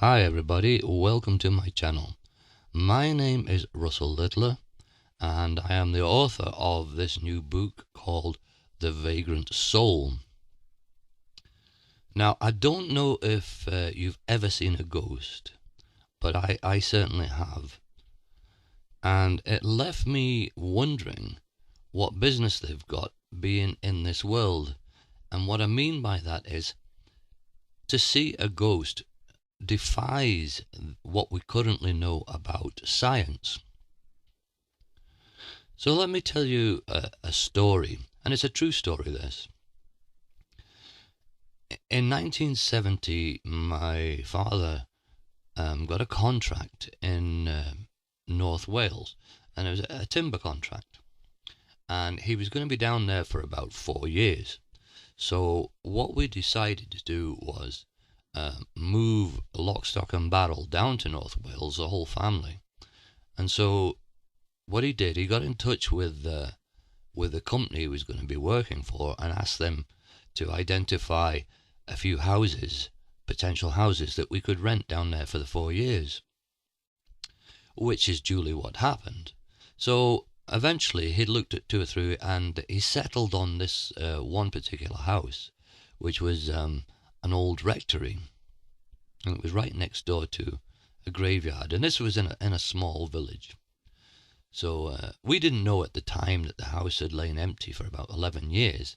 Hi everybody, welcome to my channel. My name is Russell Littler and I am the author of this new book called The Vagrant Soul. Now, I don't know if you've ever seen a ghost, but I certainly have. And it left me wondering what business they've got being in this world. And what I mean by that is, to see a ghost defies what we currently know about science. So let me tell you a story, and it's a true story, this. In 1970, my father got a contract in North Wales, and it was a timber contract. And he was going to be down there for about 4 years. So what we decided to do was move lock, stock and barrel down to North Wales, the whole family. And so what he did, he got in touch with the company he was going to be working for and asked them to identify a few houses, potential houses that we could rent down there for the 4 years, which is duly what happened. So eventually he looked at 2 or 3 and he settled on this one particular house, which was an old rectory, and it was right next door to a graveyard, and this was in a small village. So we didn't know at the time that the house had lain empty for about 11 years.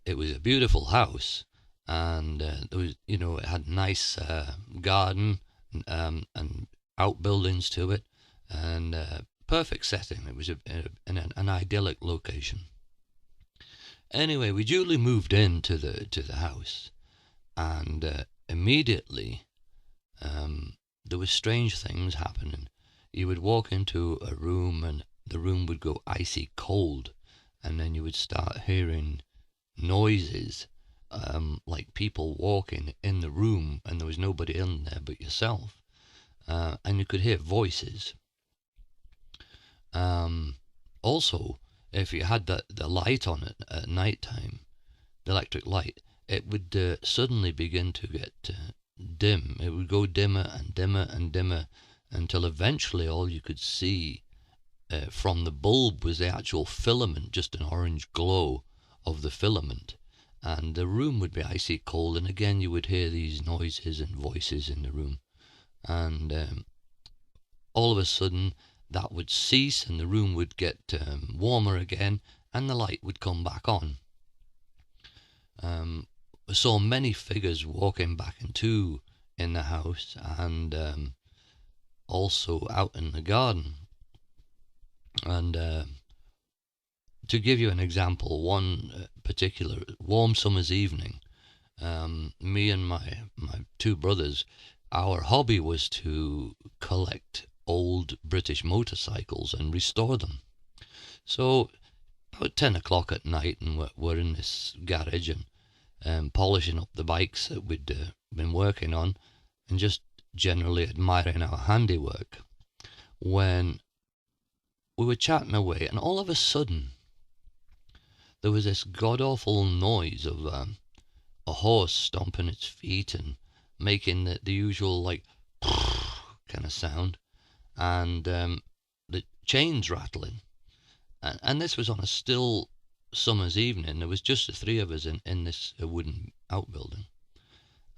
It was a beautiful house, and there was, it had a nice garden and outbuildings to it, and perfect setting. It was in an idyllic location. Anyway, we duly moved into the house, and immediately there were strange things happening. You would walk into a room and the room would go icy cold, and then you would start hearing noises, like people walking in the room, and there was nobody in there but yourself, and you could hear voices. Also, if you had the light on it at night time, the electric light, it would suddenly begin to get dim. It would go dimmer and dimmer and dimmer until eventually all you could see from the bulb was the actual filament, just an orange glow of the filament. And the room would be icy cold, and again you would hear these noises and voices in the room. And all of a sudden that would cease and the room would get warmer again, and the light would come back on. I saw many figures walking back and to in the house, and also out in the garden. And to give you an example, one particular warm summer's evening, me and my 2 brothers, our hobby was to collect old British motorcycles and restore them. So about 10 o'clock at night, and we're in this garage and polishing up the bikes that we'd been working on, and just generally admiring our handiwork, when we were chatting away, and all of a sudden there was this god-awful noise of a horse stomping its feet and making the usual, like, kind of sound, and the chains rattling. And this was on a still summer's evening. There was just the 3 of us in this wooden outbuilding,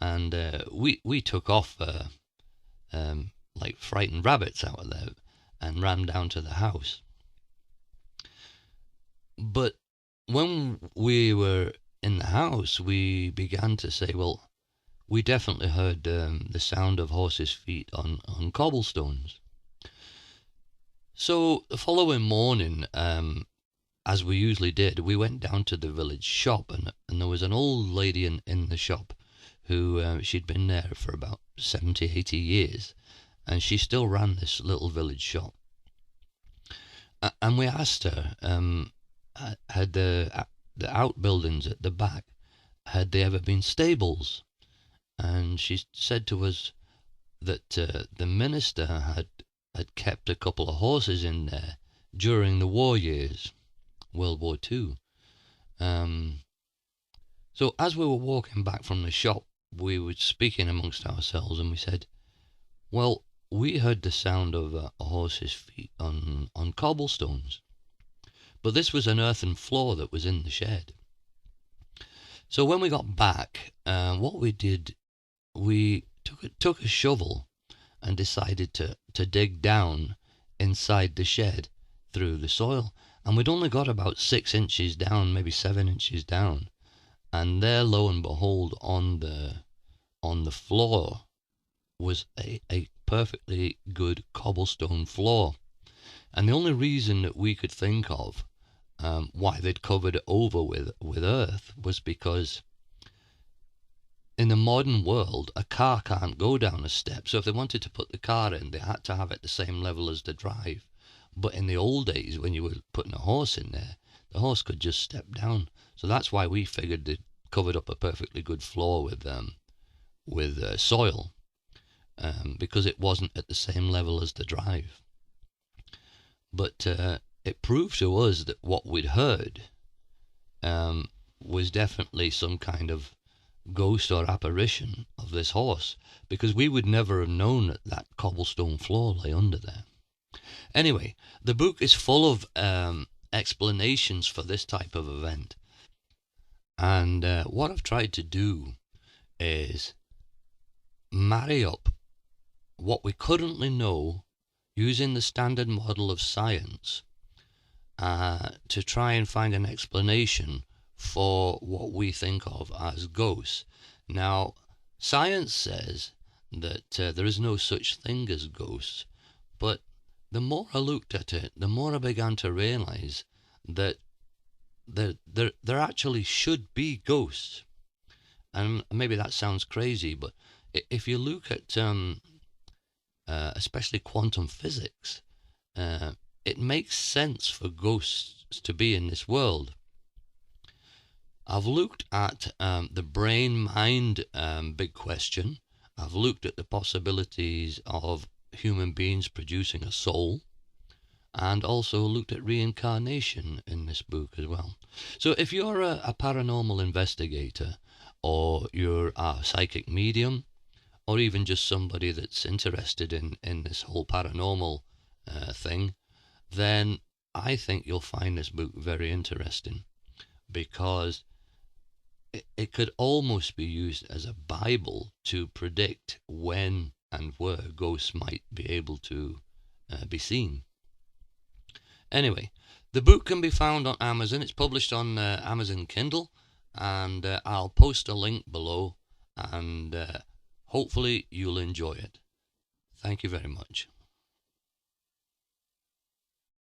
and we took off like frightened rabbits out of there and ran down to the house. But when we were in the house, we began to say, well, we definitely heard the sound of horses' feet on cobblestones. So the following morning, as we usually did, we went down to the village shop, and there was an old lady in the shop who she'd been there for about 70, 80 years, and she still ran this little village shop. And we asked her, had the outbuildings at the back, had they ever been stables? And she said to us that the minister had kept a couple of horses in there during the war years, World War II. So as we were walking back from the shop, we were speaking amongst ourselves, and we said, well, we heard the sound of a horse's feet on cobblestones, but this was an earthen floor that was in the shed. So when we got back, what we did, we took a shovel and decided to dig down inside the shed through the soil. And we'd only got about 6 inches down, maybe 7 inches down. And there, lo and behold, on the floor was a perfectly good cobblestone floor. And the only reason that we could think of why they'd covered it over with earth was because in the modern world, a car can't go down a step. So if they wanted to put the car in, they had to have it the same level as the drive. But in the old days, when you were putting a horse in there, the horse could just step down. So that's why we figured they covered up a perfectly good floor with soil, because it wasn't at the same level as the drive. But it proved to us that what we'd heard was definitely some kind of ghost or apparition of this horse, because we would never have known that that cobblestone floor lay under there. Anyway, the book is full of explanations for this type of event. And what I've tried to do is marry up what we currently know using the standard model of science to try and find an explanation for what we think of as ghosts. Now, science says that there is no such thing as ghosts, but the more I looked at it, the more I began to realize that there actually should be ghosts. And maybe that sounds crazy, but if you look at especially quantum physics, it makes sense for ghosts to be in this world. I've looked at the brain-mind big question. I've looked at the possibilities of human beings producing a soul, and also looked at reincarnation in this book as well. So if you're a paranormal investigator, or you're a psychic medium, or even just somebody that's interested in this whole paranormal thing, then I think you'll find this book very interesting, because it could almost be used as a Bible to predict when and where ghosts might be able to be seen. Anyway, the book can be found on Amazon. It's published on Amazon Kindle, and I'll post a link below, and hopefully you'll enjoy it. Thank you very much.